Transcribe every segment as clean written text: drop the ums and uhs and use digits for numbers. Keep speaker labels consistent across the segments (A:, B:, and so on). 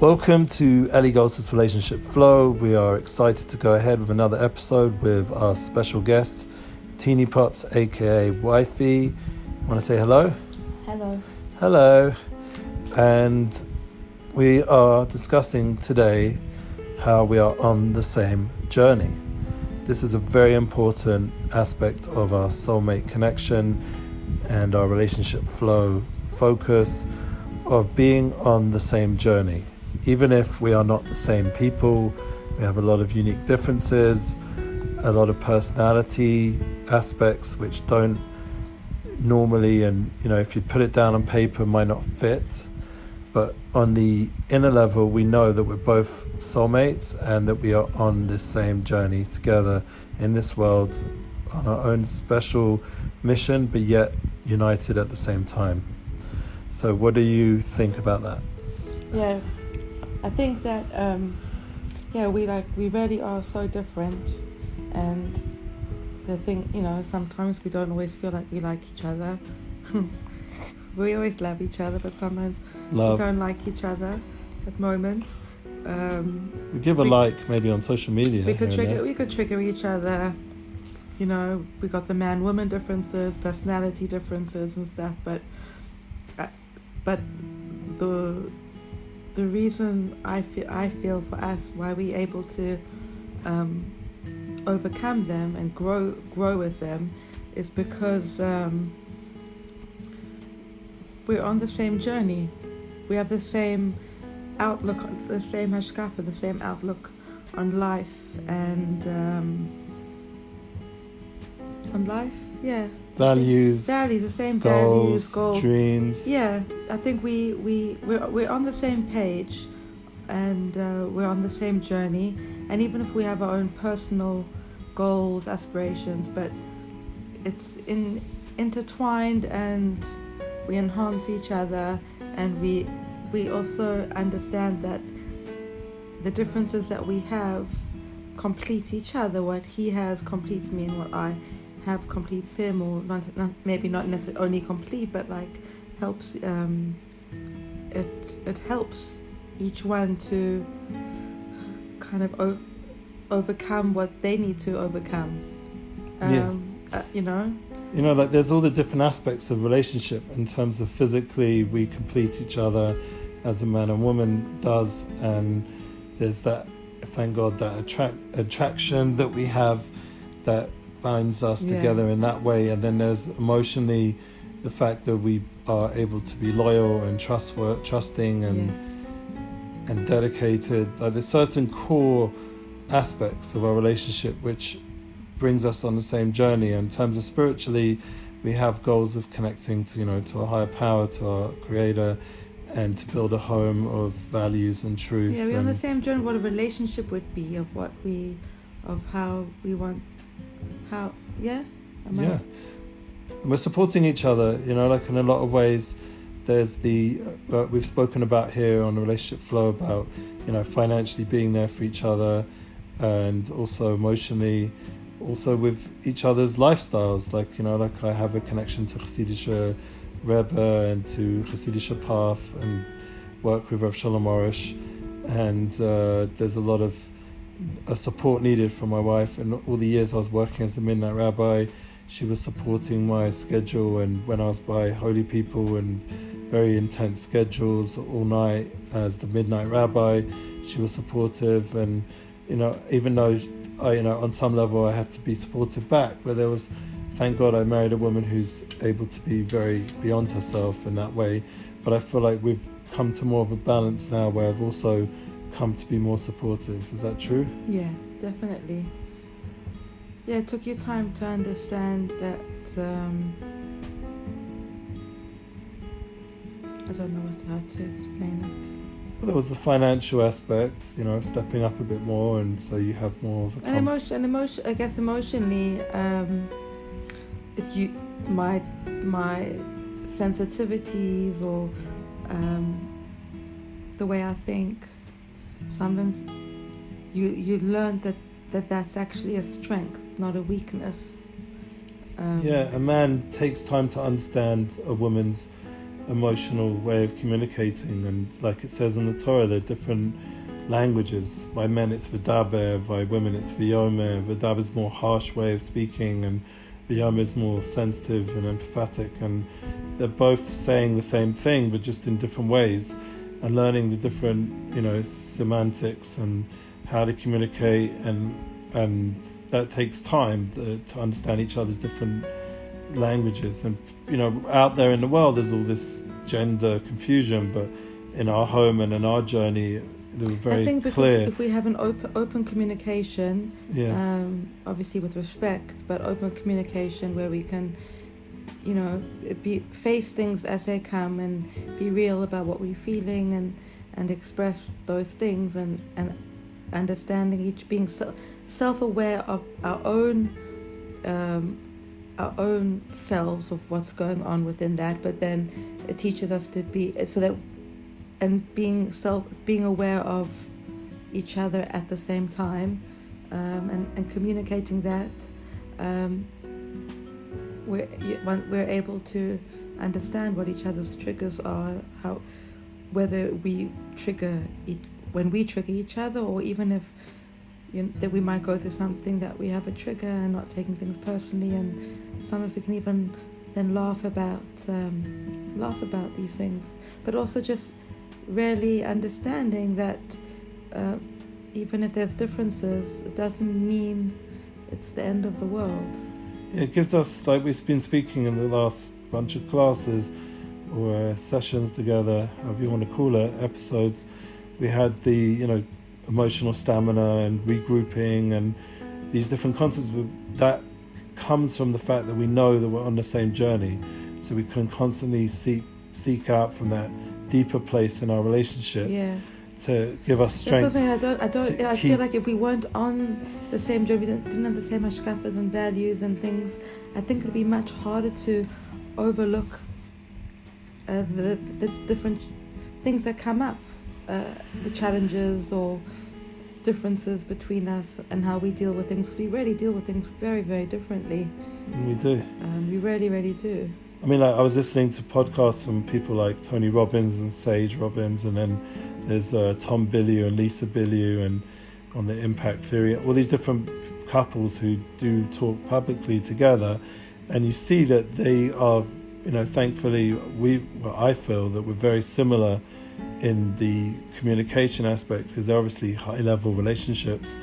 A: Welcome to Ellie Goldsmith's Relationship Flow. We are excited to go ahead with another episode with our special guest, Teeny Pops, aka Wifey. Want to say hello?
B: Hello.
A: Hello. And we are discussing today how we are on the same journey. This is a very important aspect of our soulmate connection and our relationship flow focus of being on the same journey. Even if we are not the same people, we have a lot of unique differences, a lot of personality aspects which don't normally, and if you put it down on paper, might not fit. But on the inner level, we know that we're both soulmates and that we are on this same journey together in this world on our own special mission, but yet united at the same time. So what do you think about that?
B: Yeah, I think that we really are so different, and the thing, sometimes we don't always feel like we like each other. We always love each other, but sometimes we don't like each other at moments.
A: We give a like maybe on social media.
B: We could trigger each other. We got the man-woman differences, personality differences and stuff, but the reason I feel for us why we're able to overcome them and grow with them is because we're on the same journey. We have the same outlook, the same hashkafa, the same outlook on life and on life. Yeah.
A: Values,
B: the same
A: goals,
B: goals,
A: dreams.
B: Yeah, I think we're on the same page, and we're on the same journey. And even if we have our own personal goals, aspirations, but it's intertwined, and we enhance each other, and we also understand that the differences that we have complete each other. What he has completes me, and what I have completes him, or maybe not necessarily only complete, but helps. It helps each one to kind of overcome what they need to overcome.
A: There's all the different aspects of relationship in terms of physically we complete each other as a man and woman does, and there's that, thank God, that attraction that we have that binds us together in that way. And then there's emotionally the fact that we are able to be loyal and trusting and dedicated. There's certain core aspects of our relationship which brings us on the same journey. In terms of spiritually, we have goals of connecting to a higher power, to our creator, and to build a home of values and truth.
B: Yeah, we're on the same journey. What a relationship would be, of how we want. And
A: we're supporting each other, in a lot of ways. There's the we've spoken about here on the relationship flow about financially being there for each other, and also emotionally, also with each other's lifestyles. I have a connection to Hasidische Rebbe and to Hasidische Path, and work with Rav Shalom Arush, and there's a lot of support needed from my wife. And all the years I was working as the Midnightrabbi, she was supporting my schedule, and when I was by holy people and very intense schedules all night as the Midnightrabbi, she was supportive. And even though I on some level I had to be supportive back, but there was, thank God I married a woman who's able to be very beyond herself in that way. But I feel like we've come to more of a balance now where I've also come to be more supportive. Is that true?
B: Yeah, definitely. Yeah, it took you time to understand that. I don't know how to explain it.
A: Well, there was the financial aspect, of stepping up a bit more, and so you have more of a.
B: Emotion. I guess emotionally, my sensitivities or the way I think. Sometimes you learn that's actually a strength, not a weakness.
A: A man takes time to understand a woman's emotional way of communicating, and like it says in the Torah, there are different languages. By men it's v'daber, by women it's v'yomer. V'daber is more harsh way of speaking, and v'yomer is more sensitive and empathetic, and they're both saying the same thing but just in different ways, and learning the different, semantics and how to communicate, and that takes time to understand each other's different languages. And out there in the world there's all this gender confusion, but in our home and in our journey they were very
B: I think
A: clear.
B: If we have an open communication, obviously with respect, but open communication where we can face things as they come and be real about what we're feeling and express those things, and understanding each, being self-aware of our own selves, of what's going on within that, but then it teaches us to be so that, and being aware of each other at the same time, and communicating that, we're able to understand what each other's triggers are, whether we trigger when we trigger each other, or even if that we might go through something that we have a trigger, and not taking things personally, and sometimes we can even then laugh about these things, but also just really understanding that even if there's differences, it doesn't mean it's the end of the world.
A: Yeah, it gives us, like we've been speaking in the last bunch of classes or sessions together, however you want to call it, episodes, we had the emotional stamina and regrouping and these different concepts that comes from the fact that we know that we're on the same journey, so we can constantly seek out from that deeper place in our relationship to give us strength.
B: That's something I feel like if we weren't on the same journey, we didn't have the same hashkafas and values and things, I think it would be much harder to overlook the different things that come up, the challenges or differences between us, and how we deal with things. We really deal with things very, very differently.
A: We do.
B: We really, really do.
A: I mean, I was listening to podcasts from people like Tony Robbins and Sage Robbins, and then there's Tom Bilyeu and Lisa Bilyeu, and on the impact theory, all these different couples who do talk publicly together, and you see that they are, thankfully, I feel that we're very similar in the communication aspect, because they're obviously high-level relationships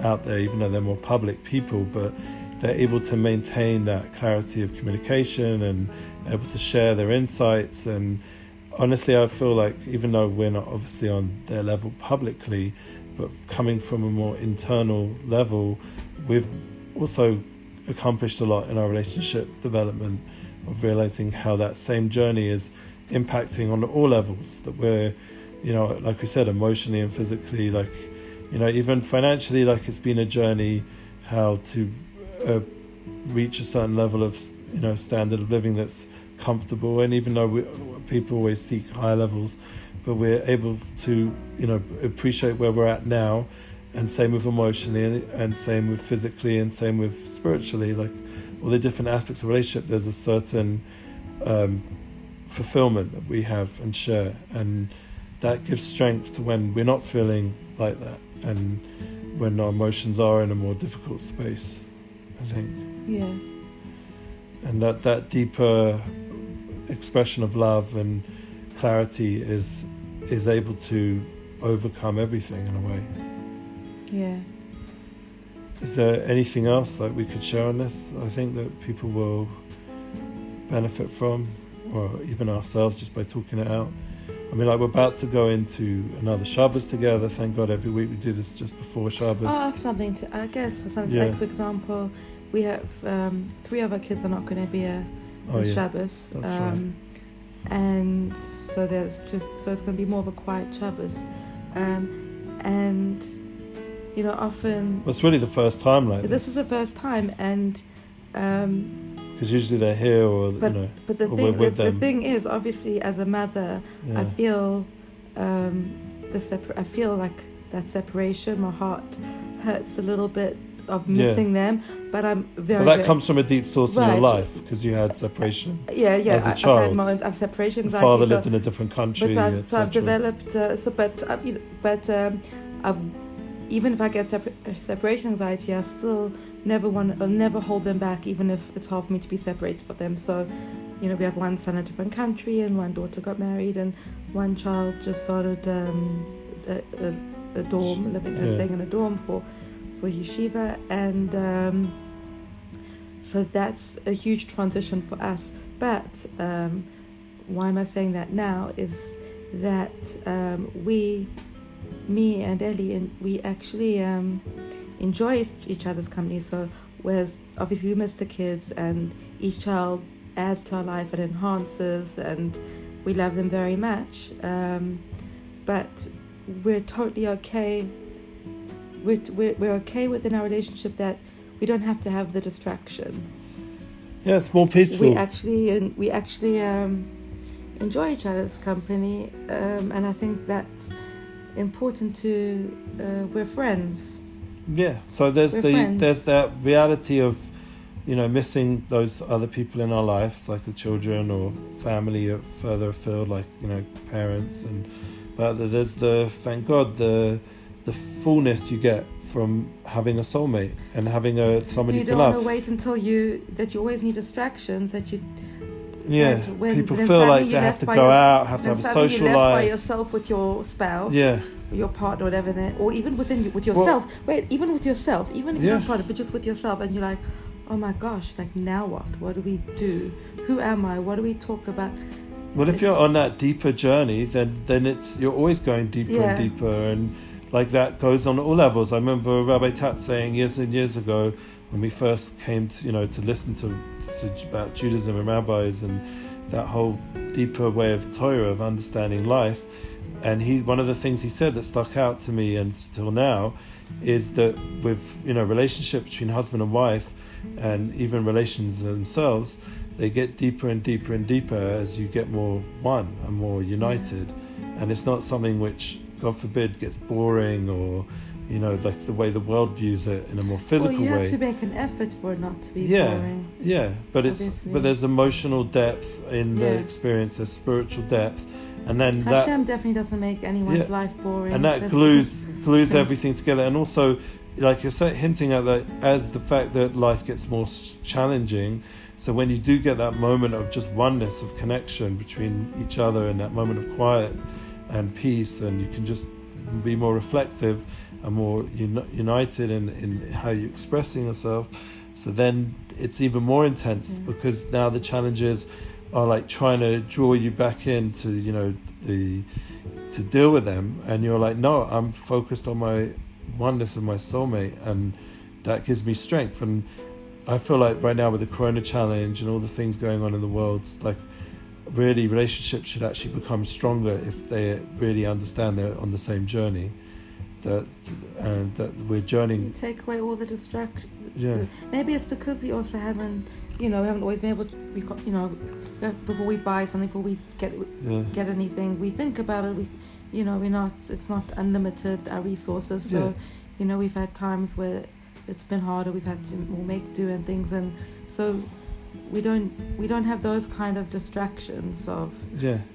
A: out there, even though they're more public people, but they're able to maintain that clarity of communication and able to share their insights. And honestly, I feel like even though we're not obviously on their level publicly, but coming from a more internal level, we've also accomplished a lot in our relationship development, of realizing how that same journey is impacting on all levels, that we're, like we said, emotionally and physically, like, even financially, like it's been a journey how to reach a certain level of, standard of living that's comfortable. And even though people always seek higher levels, but we're able to, appreciate where we're at now, and same with emotionally, and same with physically, and same with spiritually, like all the different aspects of relationship, there's a certain fulfillment that we have and share, and that gives strength to when we're not feeling like that, and when our emotions are in a more difficult space, I think.
B: Yeah.
A: And that deeper expression of love and clarity is able to overcome everything in a way.
B: Yeah.
A: Is there anything else that we could share on this? I think that people will benefit from, or even ourselves, just by talking it out. I mean, like, we're about to go into another Shabbos together. Thank God every week we do this just before Shabbos.
B: I have something to, I guess, like, for example, we have 3 of our kids are not going to be here this Shabbos.
A: That's right.
B: And so it's going to be more of a quiet Shabbos. And, often...
A: Well, it's really the first time like this.
B: This is the first time, and...
A: because usually they're here, or
B: but the
A: or
B: thing,
A: we're with
B: the
A: them.
B: thing is, obviously, as a mother, I feel I feel like that separation. My heart hurts a little bit of missing them, but I'm very.
A: But that comes from a deep source in your
B: Right.
A: life because you had separation.
B: Yeah.
A: As a
B: I've
A: child.
B: had moments of separation
A: Your
B: anxiety.
A: father
B: so,
A: lived in a different country,
B: but I've
A: etc.
B: developed. I've even if I get separation anxiety, I still I'll never hold them back, even if it's hard for me to be separated from them. So, we have one son in a different country, and one daughter got married, and one child just started a dorm, staying in a dorm for yeshiva, and so that's a huge transition for us. But why am I saying that now? Is that me and Ellie, and we actually enjoy each other's company. So whereas obviously we miss the kids, and each child adds to our life and enhances, and we love them very much. But we're totally okay. We're okay within our relationship that we don't have to have the distraction.
A: Yeah, it's more peaceful.
B: We actually enjoy each other's company, and I think that's important to. We're friends.
A: Yeah, so there's that reality of, missing those other people in our lives, like the children or family further afield, like parents, but there's thank God the fullness you get from having a soulmate and having somebody you can love.
B: You don't want to wait until you always need distractions that you.
A: Yeah, people feel like they have to go out, have to have a social
B: you're left
A: life.
B: By yourself with your spouse.
A: Yeah.
B: Or your partner, or whatever, or even with yourself. Even with yourself, even if you're not partner, but just with yourself, and you're like, oh my gosh, like now what? What do we do? Who am I? What do we talk about?
A: Well, if you're on that deeper journey, then you're always going deeper and deeper, and like that goes on all levels. I remember Rabbi Tat saying years and years ago, when we first came to to listen to about Judaism and rabbis and that whole deeper way of Torah, of understanding life, and one of the things he said that stuck out to me and still now is that with relationship between husband and wife, and even relations themselves, they get deeper and deeper and deeper as you get more one and more united, and it's not something which, God forbid, gets boring or like the way the world views it in a more physical way.
B: Well, you have to make an effort for it not to be boring.
A: Yeah, but there's emotional depth in the experience, there's spiritual depth, and then
B: Hashem definitely doesn't make anyone's life boring.
A: And that glues everything together, and also, like you're hinting at that, as the fact that life gets more challenging. So when you do get that moment of just oneness, of connection between each other, and that moment of quiet and peace, and you can just be more reflective and more united in how you're expressing yourself, so then it's even more intense, because now the challenges are like trying to draw you back into to deal with them, and you're like, no, I'm focused on my oneness of my soulmate, and that gives me strength. And I feel like right now with the Corona challenge and all the things going on in the world, like really relationships should actually become stronger if they really understand they're on the same journey, that we're journeying.
B: You take away all the distractions.
A: Yeah.
B: Maybe it's because we also haven't always been able to, before we buy something, before we get anything, we think about it. It's not unlimited, our resources. So, we've had times where it's been harder. We've had to make do and things, and so we don't have those kind of distractions of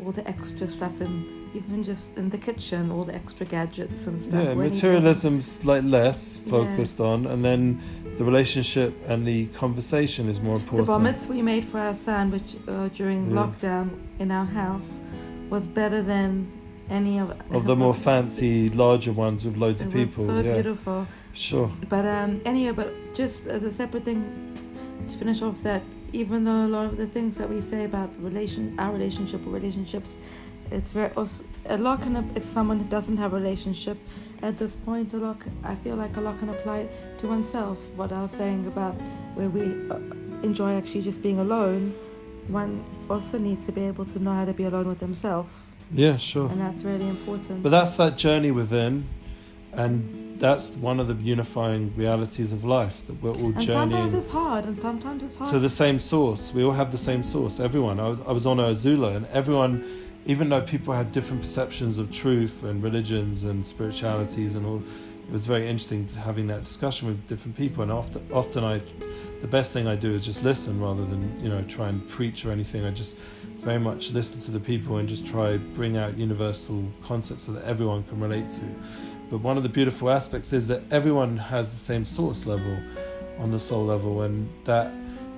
B: all the extra stuff, and even just in the kitchen, all the extra gadgets and stuff.
A: Yeah, materialism's like less focused on, and then the relationship and the conversation is more important.
B: The vomits we made for our son, which during lockdown in our house, was better than any of
A: the more fancy, larger ones with loads of people.
B: It was so beautiful.
A: Sure.
B: But but just as a separate thing to finish off, that even though a lot of the things that we say about our relationship or relationships, it's very a lot can, if someone doesn't have a relationship at this point, I feel like a lot can apply to oneself. What I was saying about where we enjoy actually just being alone, one also needs to be able to know how to be alone with themselves.
A: Yeah, sure.
B: And that's really important.
A: But that's that journey within, and that's one of the unifying realities of life, that we're all journeying.
B: And sometimes it's hard.
A: To the same source. We all have the same source. Everyone. I was on a Azula, and everyone, even though people had different perceptions of truth and religions and spiritualities and all, it was very interesting having that discussion with different people. And often the best thing I do is just listen rather than try and preach or anything. I just very much listen to the people and just try bring out universal concepts so that everyone can relate to. But one of the beautiful aspects is that everyone has the same source level on the soul level, and that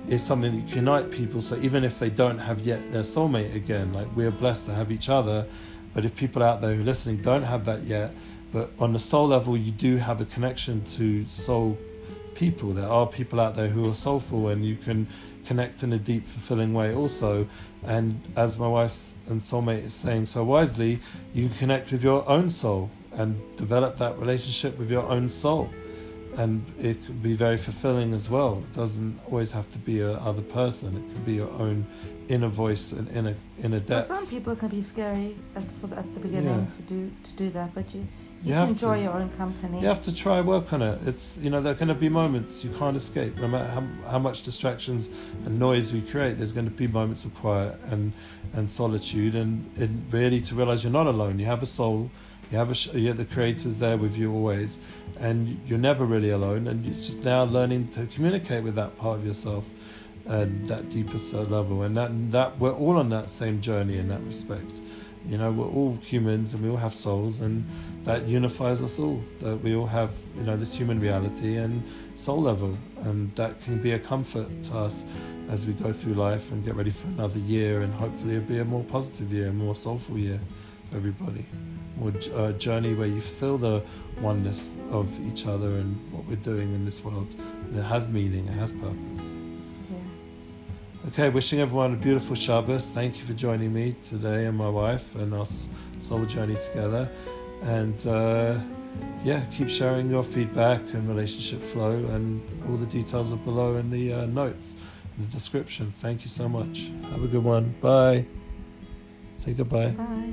A: is something that unite people. So even if they don't have yet their soulmate again, like we're blessed to have each other, but if people out there who are listening don't have that yet, but on the soul level you do have a connection to soul people. There are people out there who are soulful, and you can connect in a deep, fulfilling way also. And as my wife's and soulmate is saying so wisely, you can connect with your own soul and develop that relationship with your own soul. And it can be very fulfilling as well. It doesn't always have to be a other person. It can be your own inner voice and inner depth.
B: For some people it can be scary at the beginning to do that, but you enjoy your own company.
A: You have to try work on it. It's there are going to be moments you can't escape. No matter how much distractions and noise we create, there's going to be moments of quiet and solitude, and really to realize you're not alone. You have a soul. You have the Creator's there with you always, and you're never really alone. And it's just now learning to communicate with that part of yourself, and that deeper soul level, and that we're all on that same journey in that respect. We're all humans and we all have souls, and that unifies us all. That we all have this human reality and soul level, and that can be a comfort to us as we go through life and get ready for another year, and hopefully it'll be a more positive year, a more soulful year for everybody. More journey where you feel the oneness of each other and what we're doing in this world. And it has meaning, it has purpose.
B: Yeah.
A: Okay, wishing everyone a beautiful Shabbos. Thank you for joining me today and my wife and our soul journey together. And keep sharing your feedback and relationship flow, and all the details are below in the notes, in the description. Thank you so much. Have a good one. Bye. Say goodbye.
B: Bye.